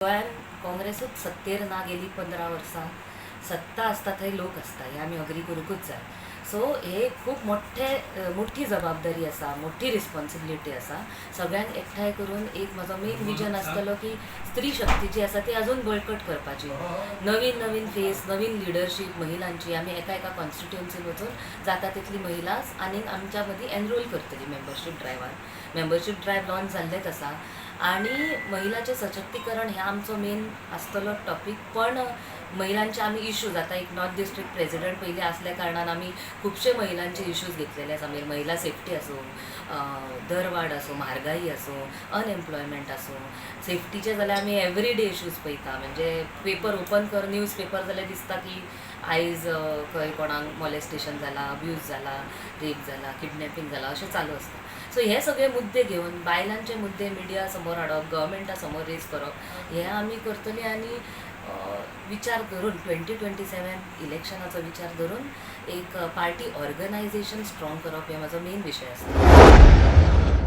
गोंयान काँग्रेसूच सत्तेर ना गेली 15 वर्सां सत्ता आसता थंय लोक आसता हे आमी अग्री करूंकूच जाय. सो हे खूब मोठी जबाबदारी आसा, मोठी रिस्पॉन्सिबिलिटी आसा. सगळ्यांक एकठांय करून एक म्हजो मेन विजन आसतलो की स्त्री शक्ती जी आसा ती अजून बळकट करपाची. नवीन नवीन फेस, नवीन लिडरशीप महिलांची आमी एका एका कॉन्स्टिट्युएन्सीन वचून जाता तितली महिलाच आनीक आमच्या मदीं एनरोल करतली मेंबरशीप ड्रायवान. मेंबरशीप ड्रायव लॉन्च जाल्लेच आसा आणि महिलाचे सशक्तीकरण हे आमचो मेन आसतलो टॉपीक. पण महिलांचे आमी इश्यूज आता एक नॉर्थ डिस्ट्रिक्ट प्रेसिडेंट पयलीं असल्या कारणान आमी खुबशे महिलांचे इश्यूज घेतलेले आसा. मागीर महिला सेफ्टी आसूं, दरवाड आसूं, म्हारगाई आसूं, अनएम्प्लॉयमेंट आसूं, सेफ्टीचे जाल्यार आमी एवरीडे इश्यूज पळयता. म्हणजे पेपर ओपन कर, न्यूज पेपर जाल्यार दिसता की आयज खंय कोणाक मॉलेस्टेशन जाला, अब्यूज जाला, रेप जाला, किडनॅपिंग जाला अशें चालू आसता. सो हे सगळे मुद्दे घेवन बायलांचे मुद्दे मिडिया समोर हाडप, गव्हर्मेंटा समोर रेज करप हे आमी करतली. आणि विचार करून 2027 इलेक्शनाचो विचार धरून एक पार्टी ऑर्गनायझेशन स्ट्रॉंग करप हे म्हजो मेन विशय आसता.